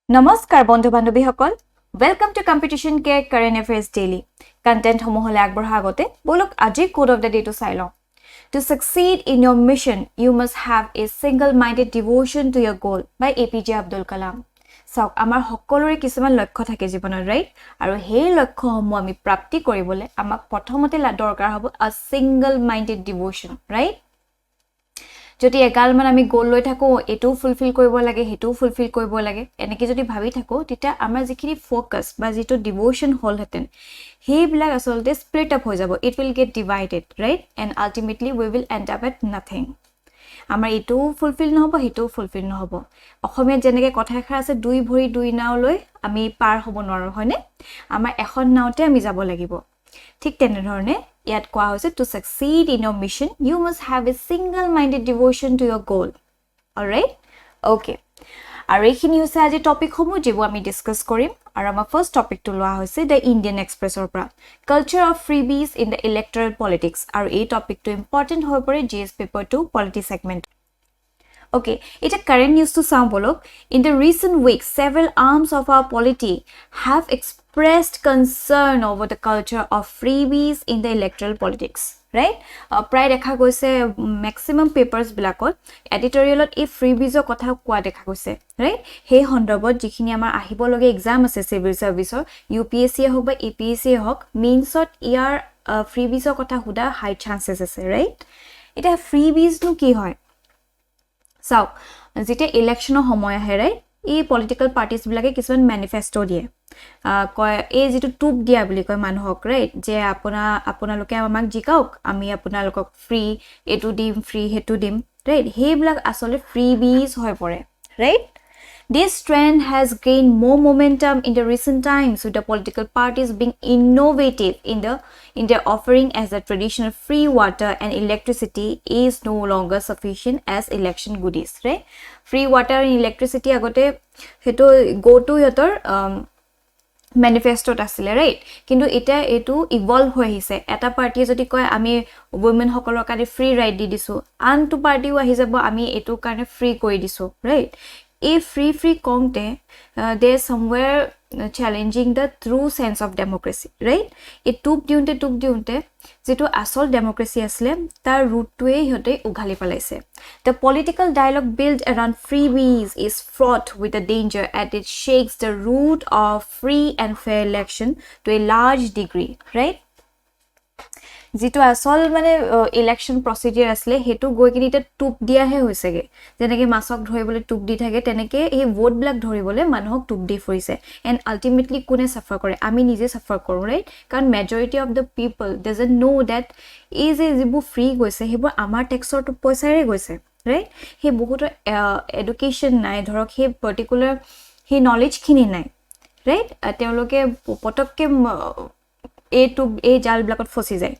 নমস্কাৰ বন্ধু বান্ধৱীসকল welcome to competition care current affairs daily content সমূহলৈ আগবঢ়া আগতে বলক আজি কোড অফ দ্য ডে টু চাই লওঁ To succeed in your mission, you must have a single-minded devotion to your goal by APJ Abdul Kalam. চাওক আমাৰ সকলোৰে কিছুমান লক্ষ্য থাকে জীৱনত ৰাইট আৰু সেই লক্ষ্যসমূহ আমি প্ৰাপ্তি কৰিবলৈ আমাক প্ৰথমতে দৰকাৰ হ'ব a single-minded devotion, right? যদি এগাল মান আমি গোল লৈ থাকো এটো ফুলফিল কৰিব লাগে হেটো ফুলফিল কৰিব লাগে এনেকৈ যদি ভাবি থাকো তেতিয়া আমাৰ যিখিনি ফোকাস বা যেটো ডিভোশন হল হেতেন হেবিলাক আসলতে স্প্লিট আপ হৈ যাব it will get divided right and ultimately we will end up at nothing আমাৰ এটো ফুলফিল নহব হেটো ফুলফিল নহব অসমীয়াত যেনেকৈ কথা এষাৰ আছে দুই ভৰি দুই নাও লৈ আমি পাৰ হ'ব নোৱাৰো হয়নে আমাৰ এখন নাওতে আমি যাব লাগিব ঠিক তেনে ধৰণে ইয়াত কোৱা হৈছে to succeed in your mission you must have a single minded devotion to your goal all right okay আৰু এইখিনি হৈছে আজি টপিক সমূহ যেবোৰ আমি ডিসকাস কৰিম আৰু আমাৰ ফাৰ্স্ট টপিকটো লোৱা হৈছে the Indian Expressৰ পৰা culture of freebies in the electoral politics আৰু এই টপিকটো ইম্পৰ্টেন্ট হৈ পৰে GS paper 2 polity segment Okay, it's a current news to sound bolok. In the recent weeks, several arms of our polity have expressed concern over the culture of freebies in the electoral politics. Right? Pride dekha goise maximum papers bilakot editorialot e freebies o kotha kwa dekha goise. Right? Hey hondobot jikhini amar ahibo loge exam ase civil service or UPSC hok ba APSC hok means ot year freebies o kotha huda high chances ase. Right? Eta freebies nu ki hoy? So, যেতিয়া ইলেকশনৰ সময় আহে right এই political parties বিলাকে কিছুমান manifesto দিয়ে কয় এই যেটো টুপ দিয়া বুলি কয় মানুহক ৰাইট যে আপোনালোকে আমাক জিকাওক আমি আপোনালোকক ফ্ৰী এটো দিম ফ্ৰী হেটো দিম ৰাইট হেবিলাক আসলে ফ্ৰীবিজ হৈ পৰে right This trend has gained more momentum in the recent times with the political parties being innovative in their offering as the traditional free water and electricity is no longer sufficient as election goodies, right? Free water and electricity agote heto go to yotor manifesto asile right kintu eta etu evolve hoi hise eta party jodi koy ami women hokolor kare free right di disu an to party wa hisabo ami etu kane free koi disu right a free conte they somewhere challenging the true sense of democracy right it took diunte যেটো আসল democracy asle tar root to ei hote ughali palaise the political dialogue built around freebies is fraught with a danger as it shakes the root of free and fair election to a large degree right যেটো আসল মানে election প্ৰসিডিউৰ আসলে হেতু গৈ কিনি তে টুপ দিয়াহে হৈছেগে যেনেকে মাছক ধৰিবলৈ টুপ দি থাকে তেনেকে এই ভোট ব্লক ধৰিবলৈ মানুহক টুপ দি ফুৰিছে এন্ড আলটিমেটলি কোনে সাফাৰ কৰে আমি নিজে সাফাৰ কৰো ৰাইট কাৰণ majority of the people doesn't know that is a যিবু ফ্ৰী গৈছে হেবু আমাৰ টেক্সৰ টু পইচাৰে গৈছে ৰাইট হে বহুত এডুকেশন নাই ধৰক হে পাৰ্টিকুলাৰ হে নলেজ খিনি নাই ৰাইট তেওঁলোকে পটককে a jal blakot fosi jay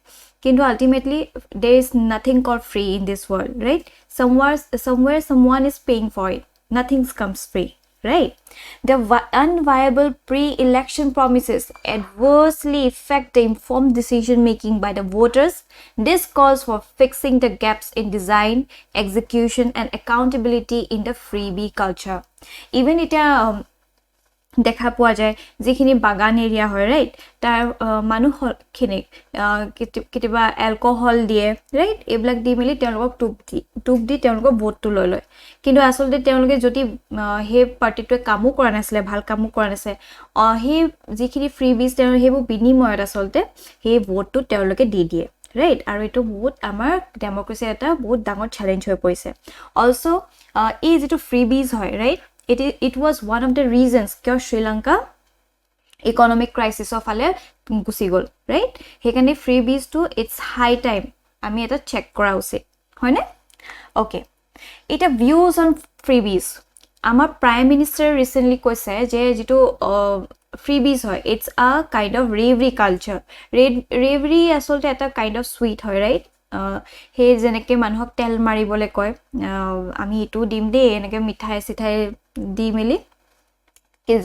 kintu ultimately there is nothing called free in this world right somewhere someone is paying for it nothing comes free right the unviable pre-election promises adversely affect the informed decision making by the voters this calls for fixing the gaps in design execution and accountability in the freebie culture even it দেখা পোৱা যায় যিখিনি বাগান area হয় right তাৰ মানুহখিনি কিবা alcohol দিয়ে ৰাইট এবলাক দি মিলি তেওঁলোকক টুপ দি তেওঁলোকক ভোটটো লৈ লয় কিন্তু আসলতে তেওঁলোকে যদি হে পাৰ্টিটোৱে কামো কৰা নাছিলে ভাল কামো কৰা নাছে হে যিখিনি ফ্ৰীবিজ তেওঁলোকে হেবু বিনিময়ত আসলতে হে ভোটটো তেওঁলোকে দি দিয়ে right আৰু এটো বহুত আমাৰ ডেমক্ৰেসি এটা বহুত ডাঙৰ চ্যালেঞ্জ হৈ পৰিছে অলসো এই যেটো ফ্ৰীবিজ হয় right it was one of the reasons kyo Sri Lanka economic crisis of ale gusi gol right hekane freebies to it's high time ami eta check kora usit hoine okay eta views on freebies amar prime minister recently koise je jitu freebies hoy it's a kind of revelry culture revelry asolte eta kind of sweet hoy right হে জেনেকে মানুহক তেল মাৰিবলে কয় আমি এটো দিম দে এনেকে মিঠাই সিঠাই দি মিলি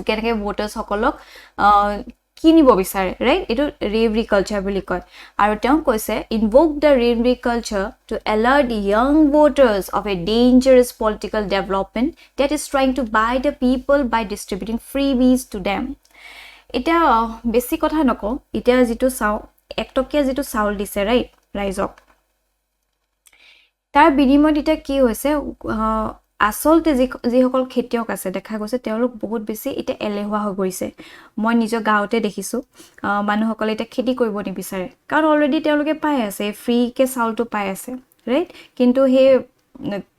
কেনেকে ভোটাৰ্স সকলক কিনিব বিচাৰে ৰাইট এটো ৰেভৰি কালচাৰ বুলি কয় আৰু তেওঁ কৈছে invoke the revdi culture to alert young voters of a dangerous political development that is trying to buy the people by distributing freebies to them এটা বেছি কথা নকও এটা যেটো চাও একটকিয়া যেটো চাউল দিছে ৰাইট ৰাইজক তাৰ বিনিময়ত এটা কি হৈছে আসলতে যি সকল খেতিয়ক আছে দেখা গৈছে তেওঁলোক বহুত বেছি এটা এলেহুৱা হৈ গৈছে মই নিজৰ গাঁৱতে দেখিছো মানুহসকলে এটা খেতি কৰিব নিবিচাৰে কাৰণ অলৰেডি তেওঁলোকে পাই আছে ফ্ৰী কে চাউলটো পাই আছে ৰাইট কিন্তু হে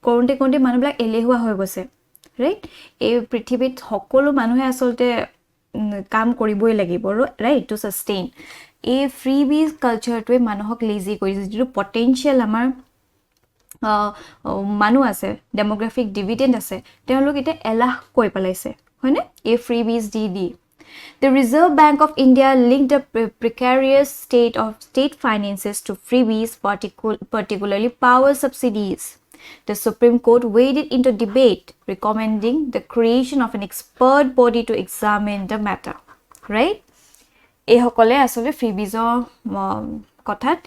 কোনতে মানুহবিলাক এলেহুৱা হৈ গৈছে ৰাইট এই পৃথিৱীত সকলো মানুহে আসলতে কাম কৰিবই লাগিব ৰাইট টু সাস্টেইন এই ফ্ৰীবিজ কালচাৰটোৱে মানুহক লেজি কৰিছে যিটো পটেনশিয়াল আমাৰ মানুহ আছে ডেমোগ্ৰাফিক ডিভিডেন্ড আছে তেওঁলোক এটা এলাহ কৈ পেলাইছে হয়নে এই freebies the The Reserve Bank of India linked the precarious state of state finances to freebies, particularly power subsidies. The Supreme Court waded into debate, recommending the creation of an expert body to examine the matter. Right? ehokole asole freebies কথাত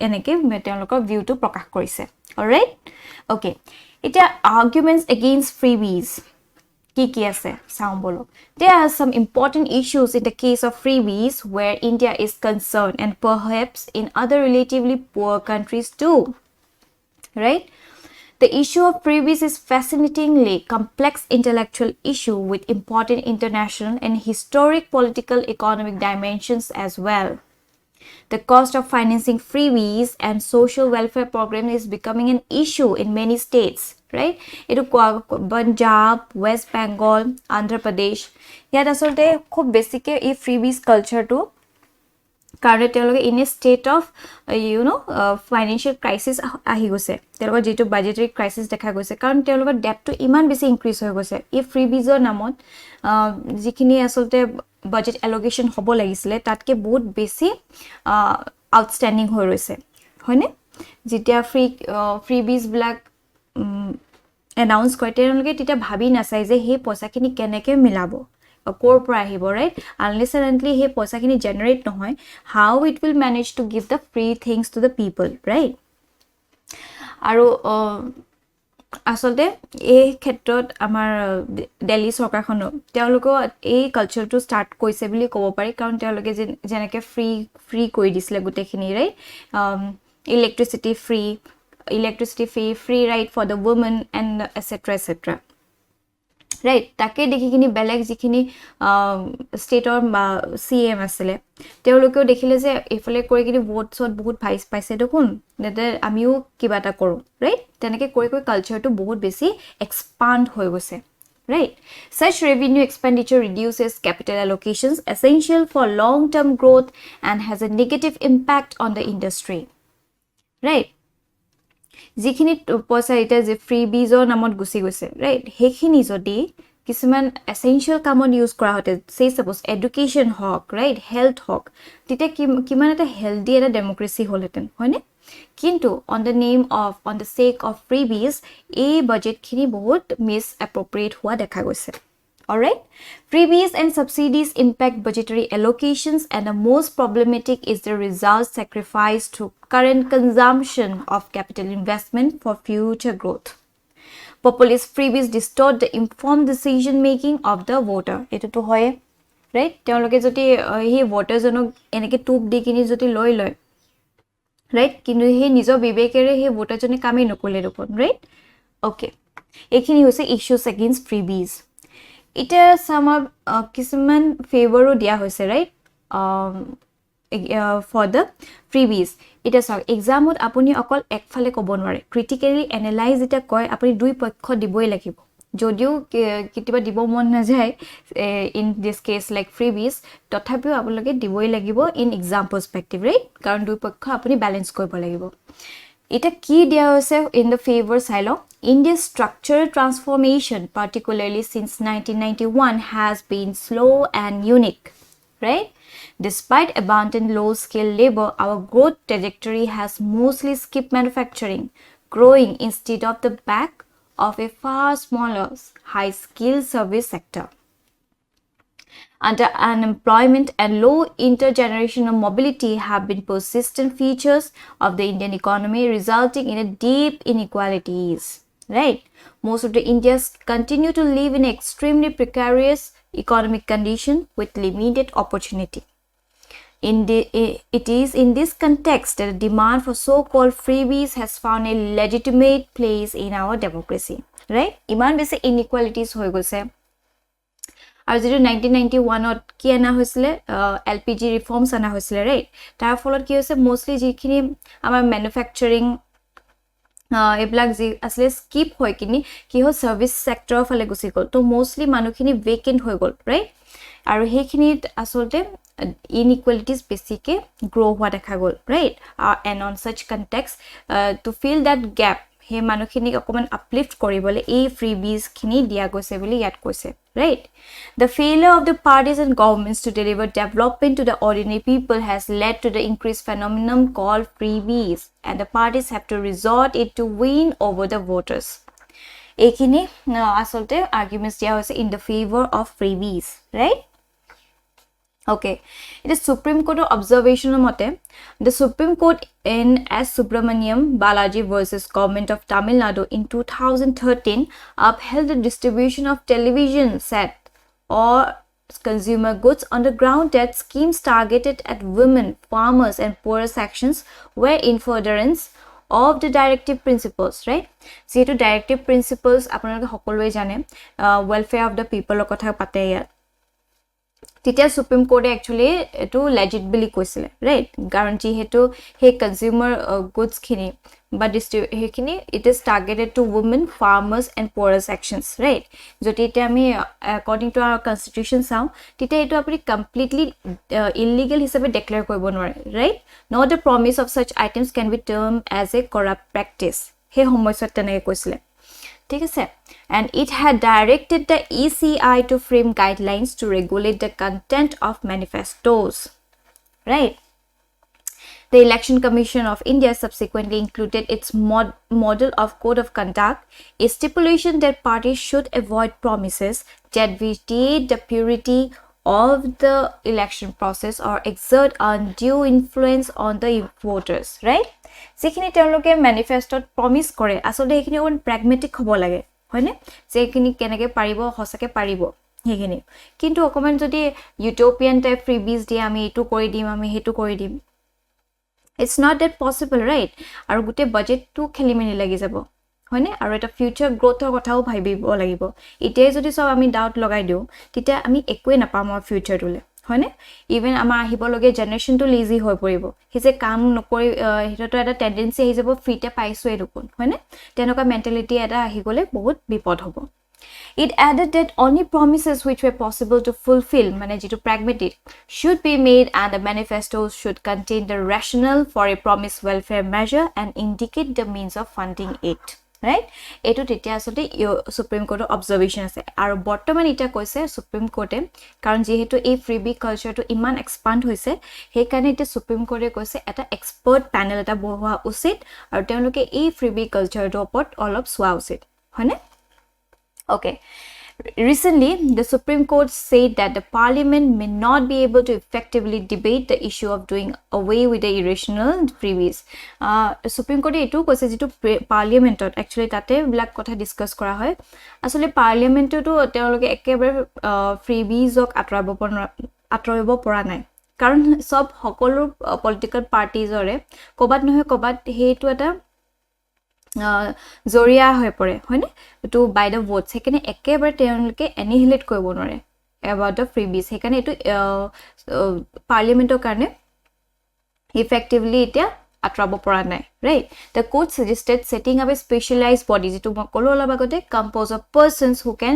এনেকে তেওঁলোকৰ ভিউটো প্ৰকাশ কৰিছে alright okay এটা arguments against freebies কি আছে চাও বলো there are some important issues in the case of freebies where India is concerned and perhaps in other relatively poor countries too right the issue of freebies is fascinatingly complex intellectual issue with important international and historic political economic dimensions as well. The cost of financing freebies and social welfare programs is becoming an issue in many states, right? Itu Punjab, West Bengal, Andhra Pradesh. Yat asolte khub basic e freebies culture to karone teloge in a state of financial crisis ahi gose. Teloge jeto budgetary crisis dekha gose karon teloge debt to iman besi increase hoy gose. E freebies or namot jikhini asolte budget allocation hobo lagisile tatke bahut besi outstanding hoy roise hoine jitia freebies black announce koite teloge tita bhabi nasai je he poisa kini keneke milabo কৰ পৰা আহিব right unless and until he পইচা খিনি generate নহয় how it will manage to give the free things to the people right আৰু আসলতে এই ক্ষেত্ৰত আমাৰ দিল্লী চৰকাৰখন তেওঁলোকৰ এই কালচাৰটো স্টাৰ্ট কৰিছে বুলি ক'ব পাৰি কাৰণ তেওঁলোকে যেনেকৈ ফ্ৰী কৰি দিছিলে গোটেইখিনি right electricity free right for the women and etc right take dekhikini beleg jikhini state or CM asile teolokeও dekhile je efale kori kini vote sot bahut bhais paise dekun nete amiu kiba ta koru right teneke kori culture to bahut besi expand hoy gose right such revenue expenditure reduces capital allocations essential for long term growth and has a negative impact on the industry right যিখিনি পইচা এটা যে ফ্ৰীবিজৰ নামত গুছি গৈছে right হেখিনি যদি কিছুমান essential কামত ইউজ কৰা হতে সে সাপোজ এডুকেশন হক ৰাইট হেলথ হক তিতে কিমান এটা হেলদি এটা ডেমোক্ৰেসি হলহেতেন হয়নে কিন্তু on the sake of freebies এই বাজেট খিনি বহুত মিস এপ্ৰোপ্ৰিয়েট হোৱা দেখা গৈছে alright freebies and subsidies impact budgetary allocations and the most problematic is the result sacrificed to current consumption of capital investment for future growth populist freebies distort the informed decision making of the voter eto to hoye right teoloke joti he voter jonok eneke tup di kini joti loi right kintu he nijo bibekere he voter jone kami nokole dokon right okay ekhini hoise issues against freebies এটা some কিছুমান ফেভাৰো দিয়া হৈছে right for the freebies এটা সক এক্সামত আপুনি অকল একফালে ক'ব নোৱাৰে ক্ৰিটিক্যালি এনালাইজ এটা কয় আপুনি দুই পক্ষ দিবই লাগিব যদিও কিবা দিব মন না যায় in this case like freebies তথাপিও আপোনালোকে দিবই লাগিব in exam perspective right কাৰণ দুই পক্ষ আপুনি ব্যালেন্স কৰিব লাগিব এটা কি দিয়া হৈছে in the favor silo India's structural transformation particularly since 1991 has been slow and unique right despite abundant low skilled labor our growth trajectory has mostly skipped manufacturing growing instead of the back of a far smaller high skilled service sector Under unemployment and low intergenerational mobility have been persistent features of the Indian economy, resulting in a deep inequalities. Right? Most of the Indians continue to live in extremely precarious economic condition with limited opportunity. It is in this context that the demand for so-called freebies has found a legitimate place in our democracy. Right? Iman bese inequalities hoi goise. আৰু যেটো 1991 ত কি আনা হৈছিল LPG reforms আনা হৈছিল right তাৰ ফলত কি হৈছে মোস্টলি যিখিনি আমাৰ ম্যানুফ্যাকচাৰিং এবলাক যি আসলে স্কিপ হৈ কিনি কি হয় সাৰ্ভিস সেক্টৰৰ ফালে গুছি গল তো মোস্টলি মানুহখিনি ভেকেন্ট হৈ গল ৰাইট আৰু হেখিনিত আসলতে inequalities বেছিকে গ্ৰো হোৱা দেখা গল right and on such context to fill that gap he মানুহখিনি অকমান uplift কৰিবলে এই freebies খিনি দিয়া গৈছে বুলি ইয়াত কৈছে right the failure of the parties and governments to deliver development to the ordinary people has led to the increased phenomenon called freebies and the parties have to resort it to win over the voters এইখিনি আসলতে arguments দিয়া হৈছে in the favor of freebies right okay it is Supreme Court observation mote the Supreme Court in S Subramaniam Balaji versus Government of Tamil Nadu in 2013 upheld the distribution of television set or consumer goods on the ground that schemes targeted at women farmers and poorer sections were in furtherance of the directive principles right see to directive principles আপোনালোকে সকলোৱে জানে welfare of the people কথা পাতে ইয়াত তেতিয়া supreme কোৰ্টে actually এটো legit বুলি কৈছিল ৰাইট গ্যাৰান্টি হেতু হে কনজিউমাৰ গুডস খিনি বা হেখিনি it is targeted to women farmers and poorer sections right যদি এটা আমি according to our constitution চাও তেতিয়া এটো আপুনি completely illegal হিচাপে ডিক্লেয়াৰ কৰিব নোৱাৰে right no the promise of such items can be termed as a corrupt practice হে সময়ছত তেনেকৈ কৈছিল ঠিক আছে and it had directed the ECI to frame guidelines to regulate the content of manifestos right the Election Commission of India subsequently included its model of code of conduct a stipulation that parties should avoid promises that vitiate the purity of the election process or exert undue influence on the voters right যেখিনি তেওঁলোকে ম্যানিফেস্টোত প্ৰমিস কৰে আসলে এখিনি on প্ৰ্যাগমেটিক হ'ব লাগে হয়নে যেখিনি কেনেকে পাৰিব হসাকে পাৰিব হেখিনি কিন্তু অকমান যদি ইউটোপিয়ান টাইপ ফ্ৰিবিজ দি আমি এটো কৰি দিম আমি হেটো কৰি দিম it's not that possible right আৰু গুটে বাজেট টু খেলিমেনি লাগি যাব হয়নে আৰু এটা ফিউচাৰ গ্ৰোথৰ কথাও ভাবিব লাগিব ইতে যদি সব আমি ডাউট লগাই দিও তেতিয়া আমি একোৱে নাপাম আমাৰ ফিউচাৰটোলে হয়নে ইভেন আমাৰ আহিব লগে জেনাৰেশন টু লেজি হৈ পৰিব হিছে কাম নকৰি হিটো এটা টেন্ডেন্সি আহি যাব ফ্ৰীতে পাইছো এরকম হয়নে তেনেকা মেন্টালিটি এটা আহি গলে বহুত বিপদ হ'ব It added that only promises which were possible to fulfill, mane jitu pragmatic, should be made and the manifestos should contain the rationale for a promised welfare measure and indicate the means of funding it. Right? Eto tetia asolte Supreme Court observation ase. Aru bortoman eta koise Supreme Court karon jehetu ei freebie culture to iman expand hoise, he kane eta Supreme Court koise eta expert panel eta bohua usit aru teloke ei freebie culture to opot olop swa usit. Hone? Okay. Recently, the Supreme Court said that the Parliament may not be able to effectively debate the issue of doing away with the irrational freebies. The Supreme Court etu koise jitu Parliament actually tate black kotha discuss kora hoy. Asole Parliament to teoloke ekebare freebies ok atroibo pora nai. Karon sob hokolo political parties ore kobat nohe kobat hetu eta জৰিয়া হৈ পৰে হয়নে two by the votes হেকনে একেবাৰে তেওঁলোকে এনিহিলেট কৰিব নোৱাৰে about the freebies হেকনে এটো পাৰ্লিমেন্টৰ কাৰণে effectively এটা আটৰাব পৰা নাই right the court suggested setting up a specialized body যেটো কলো অলপ আগতে composed of persons who can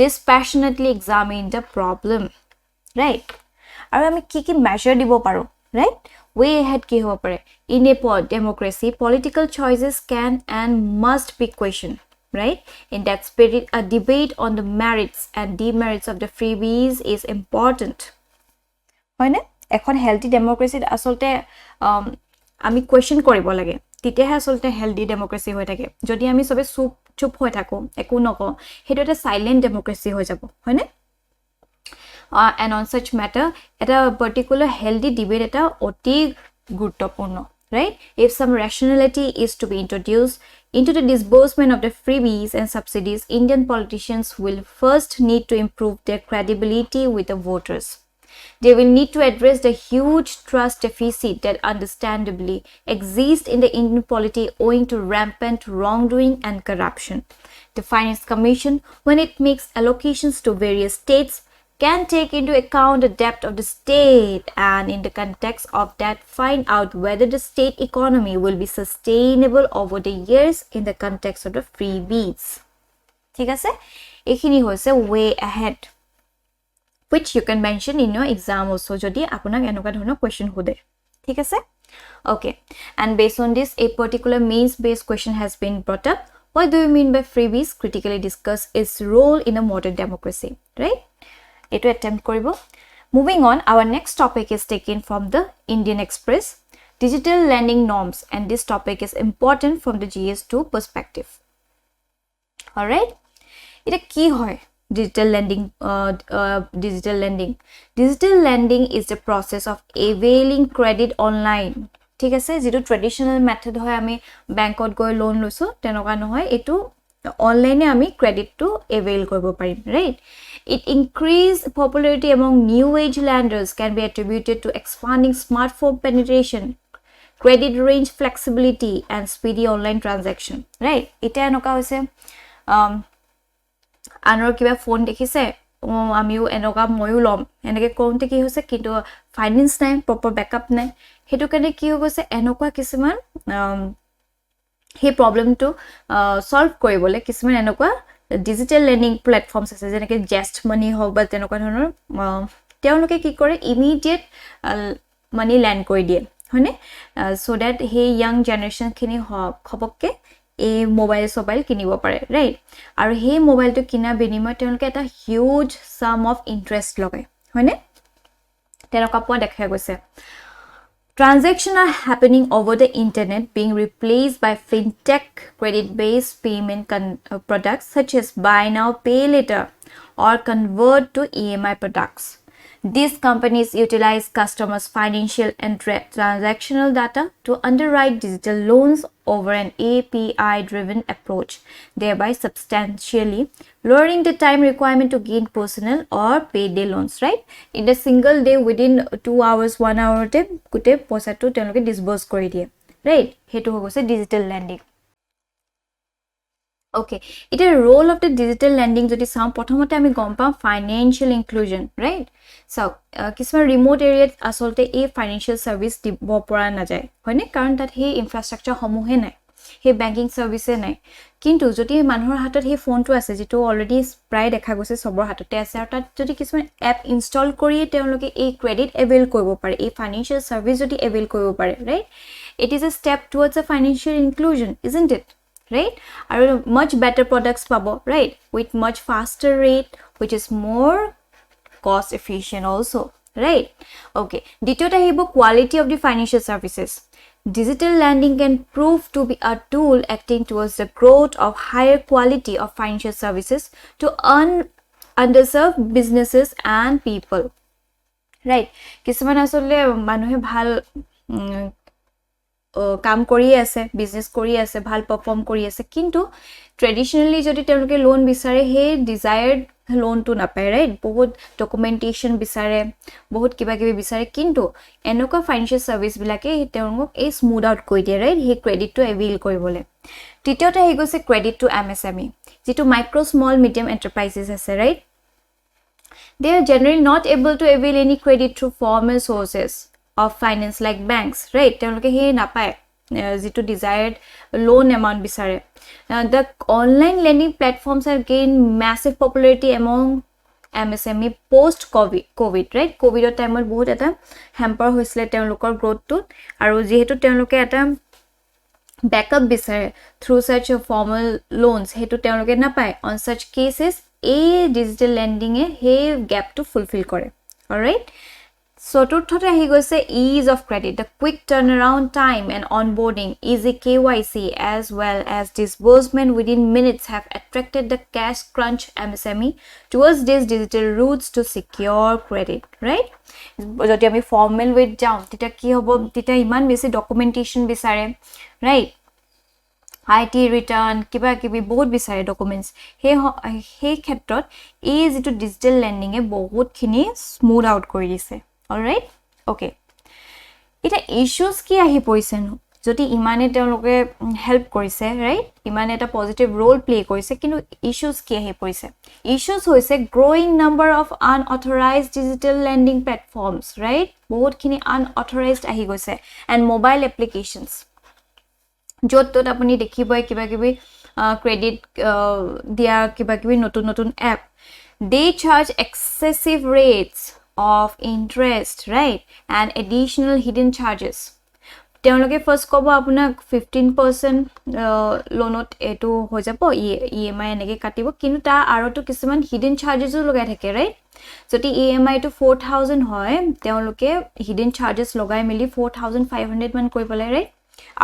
dispassionately examine the problem right আৰু আমি কি measure দিব পাৰো right way ahead ki hobo pare in a democracy political choices can and must be questioned right in that spirit a debate on the merits and demerits of the freebies is important hoine ekhon healthy democracy asolte ami question koribo lage tite ha asolte healthy democracy hoy thake jodi ami sobe chup hoy thako eku noko heto eta silent democracy hoy jabo hoine and on such matter at a particular healthy debate at a oti gurutopurno, right? If some rationality is to be introduced into the disbursement of the freebies and subsidies, Indian politicians will first need to improve their credibility with the voters. They will need to address the huge trust deficit that understandably exists in the Indian polity owing to rampant wrongdoing and corruption. The Finance Commission, when it makes allocations to various states, can take into account the debt of the state and in the context of that find out whether the state economy will be sustainable over the years in the context of the freebies. ঠিক আছে এইখিনি হৈছে way ahead which you can mention in your exam also যদি আপোনাক এনেকুৱা ধৰণৰ question হোদে ঠিক আছে okay and based on this a particular means based question has been brought up. What do you mean by freebies? Critically discuss its role in a modern democracy, right? Eto attempt koribo. Moving on, our next topic is taken from the Indian Express, digital lending norms, and this topic is important from the GS2 perspective. All right, eta ki hoy digital lending? Digital lending is the process of availing credit online. ঠিক আছে যেটো ট্ৰেডিশনাল method হয় আমি ব্যাংকত গৈ loan লৈছো তেনকা নহয় এটো অনলাইনে আমি ক্ৰেডিটটো এভেইল কৰিব পাৰিম right. It increased popularity among new age lenders can be attributed to expanding smartphone penetration, credit range flexibility and speedy online transaction, right? Eta enoka hoise anor kiba phone dekhise আমিও enoka moyu lom eneke kounte ki hoise kintu finance নাই proper backup নাই হেতু কাৰণে কি হৈছে enoka কিছুমান হে প্ৰবলেমটো solve কৰিবলে কিছুমান enoka digital lending platforms আছে যেনেকৈ just money হওক বা তেনেকুৱা ধৰণৰ তেওঁলোকে কি কৰে immediate money lend কৰি দিয়ে হয়নে so that হে young generation খিনি খবককে এই মোবাইল সবাইল কিনিব পাৰে ৰাইট আৰু হে মোবাইলটো কিনা বিনিময় তেওঁলোকে এটা হিউজ সাম অফ ইন্টাৰেষ্ট লগায় হয়নে তেনেকুৱা পোৱা দেখা গৈছে Transactions are happening over the internet, being replaced by fintech credit-based payment products such as buy now, pay later or convert to EMI products. These companies utilize customers' financial and transactional data to underwrite digital loans over an API-driven approach, thereby substantially lowering the time requirement to gain personal or payday loans, right? In a single day, within 2 hours, 1 hour, kute poisa to teloke disburse kori diye, right? Hetu hoise digital lending. Okay, it is a role of the digital lending jodi sam prothomote ami gom pam financial inclusion, right? So kisma remote area asolte a financial service dibo pora na jay hoine karon tat he infrastructure homuhe nai he banking service nai kintu jodi manhor hatot he phone to ase jitu already pray dekha gose sobor hatote ase ar tat jodi kisma app install kori teoloke a credit avail koribo pare a financial service jodi avail koribo pare right it is a step towards a financial inclusion isn't it right are much better products pabo right with much faster rate which is more cost efficient also right okay ditota hibo quality of the financial services digital lending can prove to be a tool acting towards the growth of higher quality of financial services to underserved businesses and people right kisuman asole manuhe bhal কাম কৰি আছে business কৰি আছে ভাল perform কৰি আছে কিন্তু ট্ৰেডিশনালি যদি তেওঁলোকে লোন বিচাৰে হে ডিজায়াৰ্ড লোনটো নাপায় ৰাইট বহুত ডকুমেন্টেশন বিচাৰে বহুত কিবা কিবি বিচাৰে কিন্তু এনেকুৱা ফাইনান্সিয়াল সাৰ্ভিস বিলাকে তেওঁলোকক এই স্মুথ আউট কৰি দিয়ে ৰাইট হে ক্ৰেডিটটো এভেইল কৰিবলে তৃতীয়তে হে গৈছে ক্ৰেডিট টু এমএসএমই যেটো মাইক্ৰো স্মল মিডিয়াম এন্টাৰপ্ৰাইজেস আছে right they are generally not able to avail any credit through formal sources of finance like banks right তেওঁলোকে হে নাপায় যেটো desired loan amount বিচাৰে the online lending platforms have gained massive popularity among MSME post covid right covid time বহুত এটা hamper হৈছিল তেওঁলোকৰ growth to আৰু যেহেতু তেওঁলোকে এটা backup বিচাৰে through such a formal loans হেতু তেওঁলোকে নাপায় on such cases a digital lending এ হে gap to fulfill কৰে all right চতুৰ্থতে আহি গৈছে ease of credit, the quick turnaround time and onboarding, easy KYC as well as disbursement within minutes have attracted the cash crunch MSME towards these digital routes to secure credit, right? যদি আমি formal with যাওঁ তেতিয়া কি হ'ব, তেতিয়া ইমান বেছি documentation বিচাৰে, right? IT return কিবা কিবি বহুত বিচাৰে ডকুমেন্টস, সেই ক্ষেত্ৰত এই যেটো ডিজিটেল লেন্ডিং এ বহুতখিনি স্মুথ আউট কৰি দিছে। Alright, okay. এটা ইস্যুজ কি আহি পৰিছে ন, যদি ইমানে তেওঁলোকে হেল্প কৰিছে, ৰাইট, ইমানে এটা পজিটিভ ৰোল প্লে কৰিছে, কিন্তু ইস্যুজ কি আহি পৰিছে? ইস্যুজ হৈছে growing number of unauthorised digital lending platforms, right, বহুতখিনি আনঅথৰাইজড আহি গৈছে, এণ্ড মোবাইল এপ্লিকেশ্যনছ, য'ত ত'ত আপুনি দেখিবই কিবা কিবি ক্ৰেডিট দিয়া কিবা কিবি নতুন নতুন app, they charge excessive rates of interest, right, and additional hidden charges. তেওঁলোকে ফাৰ্স্ট ক'ব আপোনাক 15% লোনত এটো হৈ যাব, EMI এনেকৈ কাটিব, কিন্তু তাৰ আৰুতো কিছুমান হিডেন চাৰ্জেছো লগাই থাকে, ৰাইট? যদি EMI টো 4000 হয়, তেওঁলোকে হিডেন চাৰ্জেছ লগাই মেলি 4500 মান কৰি পেলাই, ৰাইট,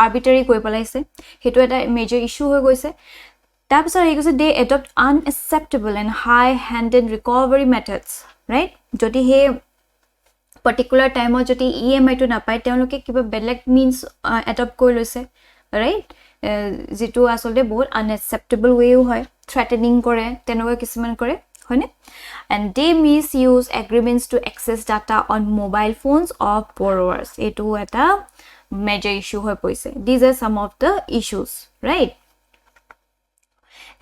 আৰ্বিট্ৰাৰী কৰি পেলাইছে। সেইটো এটা মেজৰ ইস্যু হৈ গৈছে। তাৰপিছত আহি গৈছে they adopt unacceptable and high handed recovery methods, right? যদি সেই পাৰ্টিকুলাৰ টাইমত যদি EMI টো নাপায়, তেওঁলোকে কিবা বেলেগ মিনছ এডপ্ট কৰি লৈছে, ৰাইট, যিটো আচলতে বহুত আনএকচেপ্টেবল ৱেও হয়, থ্ৰেটেনিং কৰে, তেনেকুৱা কিছুমান কৰে, হয়নে? And they misuse agreements to access data on mobile phones of borrowers, এইটো এটা মেজৰ ইস্যু হৈ পৰিছে। These are some of the issues, right?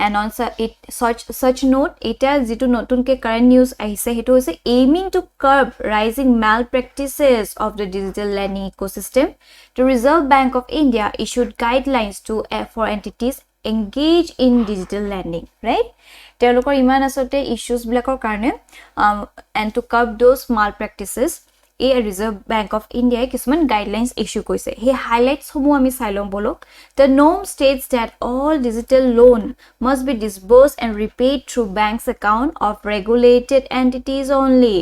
And on such note, এটা যেটো নতুনকে কারেন্ট নিউজ আহিছে হেতু হৈছে aiming to curb rising malpractices of the digital lending ecosystem. The Reserve Bank of India issued guidelines for entities engaged in digital lending, right? তেওঁলোকৰ ইমান আসতে issues বিলাকৰ কাৰণে and to curb those malpractices, a Reserve Bank of India কিছুমান guidelines issue কৰিছে। হে highlights সমূহ আমি চাই লম বলক। The norm states that all digital loan must be disbursed and repaid through bank's account of regulated entities only,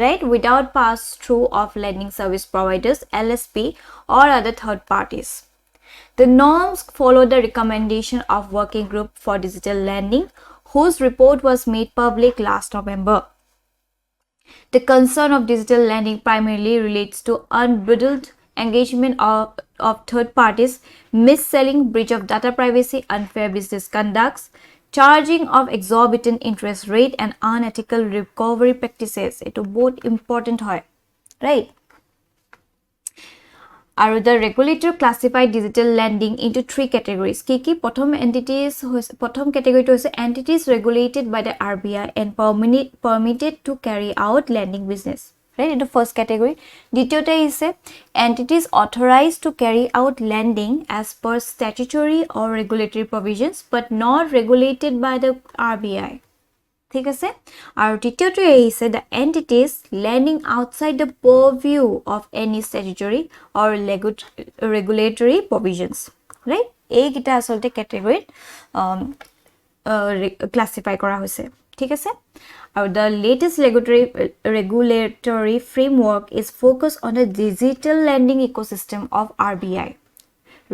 right, without pass through of lending service providers, LSP, or other third parties. The norms follow the recommendation of Working Group for Digital Lending, whose report was made public last November. The concern of digital lending primarily relates to unbridled engagement of third parties, mis-selling, breach of data privacy, unfair business conducts, charging of exorbitant interest rate, and unethical recovery practices. It is both important, right? Are the regulator classified digital lending into three categories. Kiki prothom entities, prothom category to entities regulated by the RBI and permitted to carry out lending business, right, in the first category. Dityote is entities authorized to carry out lending as per statutory or regulatory provisions but not regulated by the RBI. ঠিক আছে, আৰু দ্বিতীয়টো আহিছে the entities lending outside the purview of any statutory or regulatory provisions, right? এইকেইটা আচলতে ক্যাটেগৰীত classify কৰা হৈছে, ঠিক আছে। আৰু the latest regulatory framework is focused on the digital lending ecosystem of RBI,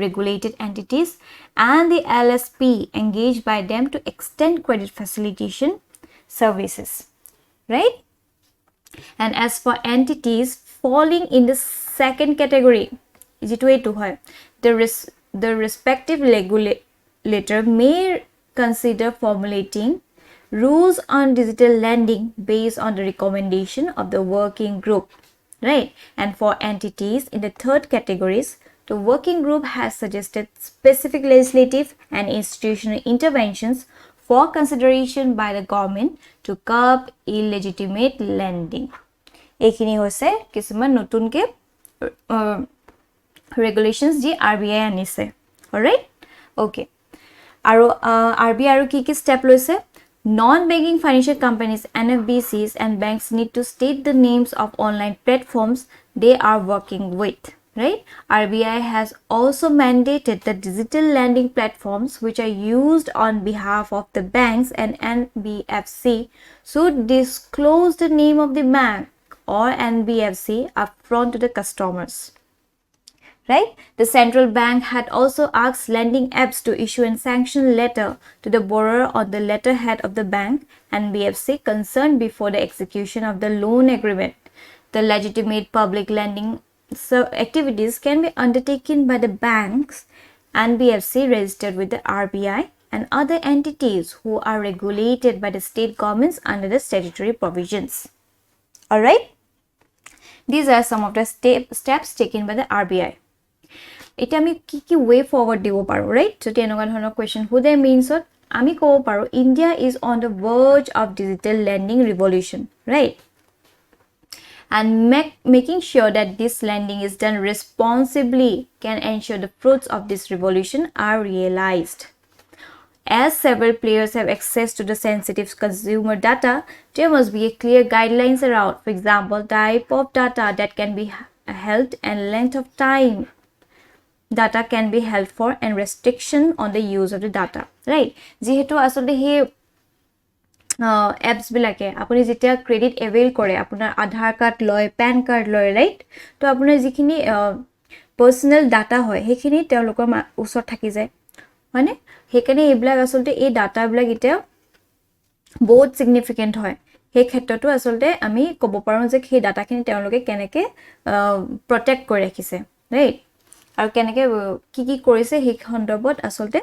regulated entities, and the LSP engaged by them to extend credit facilitation services, right? And as for entities falling in the second category, the respective regulator may consider formulating rules on digital lending based on the recommendation of the working group, right? And for entities in the third categories, the working group has suggested specific legislative and institutional interventions for consideration by the government to curb illegitimate lending. এইখিনি হৈছে কিছুমান নতুনকে regulations যি RBI আনিছে, alright, okay. আৰু RBI আৰু কি step লৈছে? Non-banking financial companies, NFBCs, and banks need to state the names of online platforms they are working with, right? RBI has also mandated that digital lending platforms which are used on behalf of the banks and NBFC should disclose the name of the bank or NBFC upfront to the customers. Right? The central bank had also asked lending apps to issue a sanction letter to the borrower on the letterhead of the bank and BFC concerned before the execution of the loan agreement. The legitimate public lending activities can be undertaken by the banks and BFC registered with the RBI and other entities who are regulated by the state governments under the statutory provisions. All right? These are some of the steps taken by the RBI. It ami ki way forward dibo paru, right? So tenoga dhৰণৰ question hude means ami kobo paru India is on the verge of digital lending revolution, right? And making sure that this lending is done responsibly can ensure the fruits of this revolution are realized. As several players have access to the sensitive consumer data, there must be a clear guidelines around, for example, type of data that can be held and length of time data can be held for and restriction on the use of the data, right? Jihetu asolde he apps bilake apuni jetia credit avail kore apunar Aadhaar card loy PAN card loy, right? To apunar jikhini personal data hoy hekhini teolokor usor thaki jay hone hekane eblak asolde ei data bilak eta বহুত significant hoy he khetrotu asolde ami kobo paru je he data khini teoloke keneke protect kore rakhise, right? আৰু কেনেকে কি কৰিছে হে খণ্ডবত আসলতে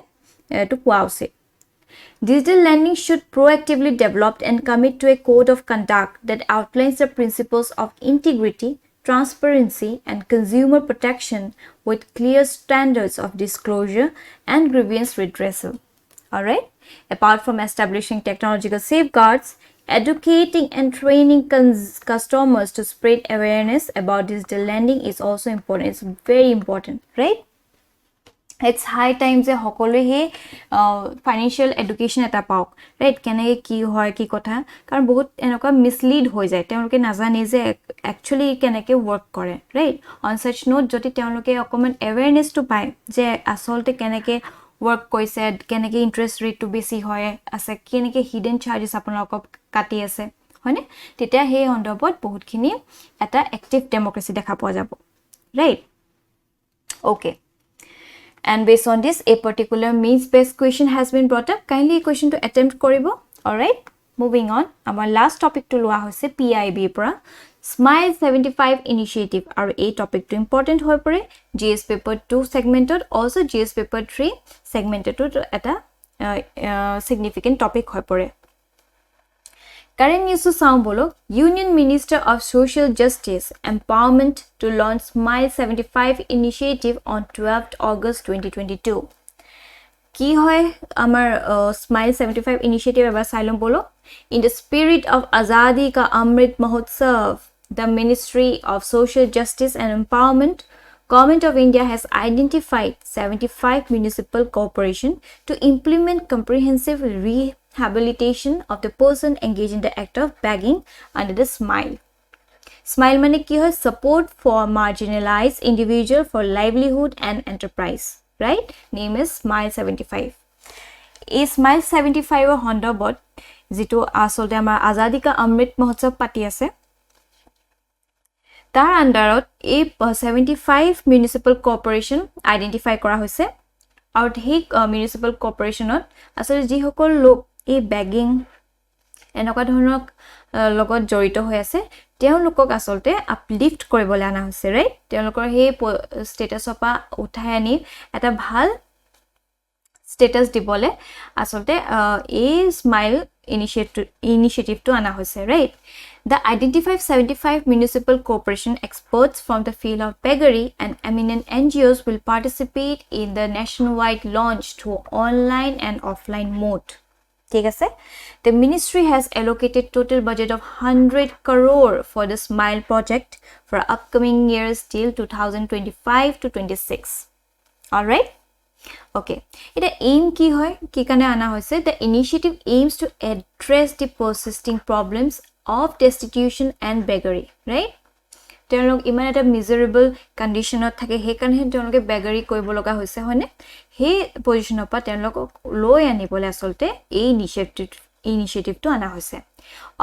এটো কোৱা উচিত Digital lending should proactively develop and commit to a code of conduct that outlines the principles of integrity, transparency, and consumer protection with clear standards of disclosure and grievance redressal. Alright? Apart from establishing technological safeguards, educating and training customers to spread awareness about digital lending is also important. It's very important, right? It's high time je hokole he financial education eta pauk, right? Keneke ki hoy ki kotha karon bahut enoka mislead hoi jay teoloke najane je actually keneke work kore, right? On such note joti teoloke okomen awareness to pai je asolte keneke work koise keneke interest rate to besi hoye ase keneke hidden charges apunalok kati ase hone tetia he hondobot bahut khini eta active democracy dekha poa jabo, right? Okay, and based on this a particular means based question has been brought up. Kindly question to attempt koribo. All right, moving on, our last topic to lua hoise PIB pora Smile 75 initiative aru a topic to important hoy pore GS paper 2 segmented also GS paper 3 segmented to eta significant topic hoy pore. Current news to sound bolo Union Minister of Social Justice Empowerment to launch Smile 75 initiative on 12th August 2022. Ki hoy amar Smile 75 initiative ebar sailom bolo. In the spirit of Azadi Ka Amrit Mahotsav, the Ministry of Social Justice and Empowerment, Government of India has identified 75 municipal corporations to implement comprehensive rehabilitation of the person engaged in the act of begging under the Smile. Smile mane ki hoy support for marginalized individual for livelihood and enterprise, right? Name is Smile 75. A Smile 75 or hondobot जितो आसलते आमार आजादी का अमृत महोत्सव पाती আছে तार अंडरत ए 75 municipal corporation identify करा होइसे और हे म्युनिसिपल कॉर्पोरेशनत असले जी हकल लोक ए बेगिंग एनका धৰণৰ লগত জড়িত হৈ আছে তেও লোকক আসলতে আপলিফ্ট কৰিবলে আনা হৈছে, ৰাইট? তেওঁলোকৰ হে ষ্টেটাস অপা উঠাই আনি এটা ভাল status dibole asolte a Smile initiative to ana hoise, right? The identified 75 municipal corporation experts from the field of beggary and eminent NGOs will participate in the nationwide launch through online and offline mode. ठीक है? The ministry has allocated total budget of 100 crore for the Smile project for upcoming years till 2025 to 26. All right? Okay, ita aim ki hoy ki kane ana hoise the initiative aims to address the persisting problems of destitution and beggary, right? Telok iman eta miserable condition ot thake he kan he telok beggary koibo loga hoise hone he position opa telok loi ani bole asolte ei initiative to ana hoise.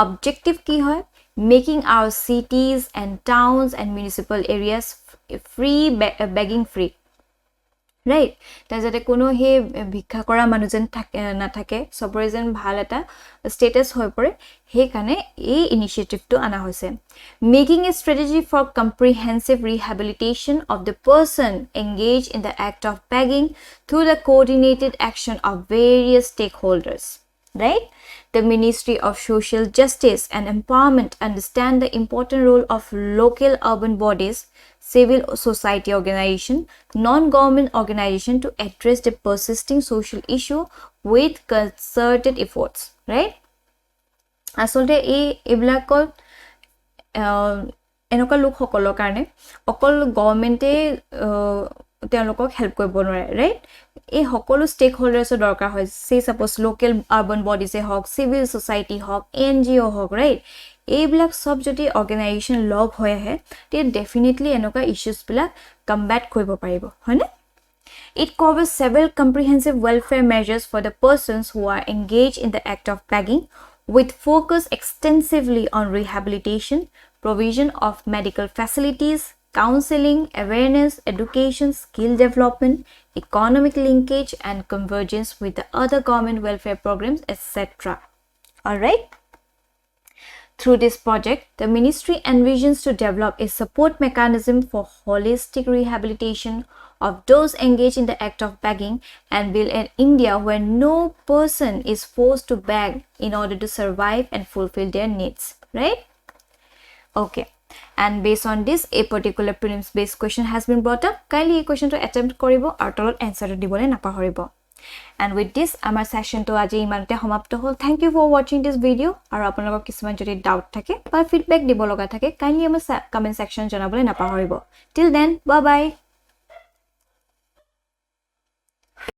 Objective ki hoy making our cities and towns and municipal areas free begging free, right? তাজতে কোনো হে ভিক্ষা কৰা মানুহজন নাথাকে, সবৰে যেন ভাল এটা ষ্টেটাস হৈ পৰে, হে কানে এই ইনিশিয়েটিভটো আনা হৈছে। Making A strategy for comprehensive rehabilitation of the person engaged in the act of begging through the coordinated action of various stakeholders, right? The Ministry of Social Justice and Empowerment understand the important role of local urban bodies, civil society organization, non-government organization to address the persisting social issue with concerted efforts, right? Asolte eblakol এনেকুৱা লোক সকলৰ কাৰণে অকল গভৰ্নমেন্টে তেওঁলোকক help কৰিব নোৱাৰে, right? এই সকলো ষ্টেক হোল্ডাৰ্ছৰ দৰকাৰ হয়। সে সাপোজ লোকেল আৰবান বডিজে হওক, সিভিল সোসাইটি হওক, এনজিও হওক, ৰাইট? এইবিলাক সব যদি অৰ্গেনাইজেশ্যন লগ হৈ আহে তে ডেফিনেটলি এনেকুৱা ইস্যুছবিলাক কম্বেট কৰিব পাৰিব, হয়নে? It covers several comprehensive welfare measures for the persons who are engaged in the act of begging, with focus extensively on rehabilitation, provision of medical facilities, counseling, awareness, education, skill development, economic linkage, and convergence with the other government welfare programs, etc. All right? Through this project, the ministry envisions to develop a support mechanism for holistic rehabilitation of those engaged in the act of begging and build an India where no person is forced to beg in order to survive and fulfill their needs, right? Okay. And based on this, a particular prelims based question has been brought up. Kindly a question to attempt koribo or tolot answer dibole napahoribo. And with this, our session to aji imante samapto hol. Thank you for watching this video. Aru apunalok kisuman jodi doubt thake ba feedback dibologa thake, kindly amar comment section janabole napahoribo. Till then, bye bye.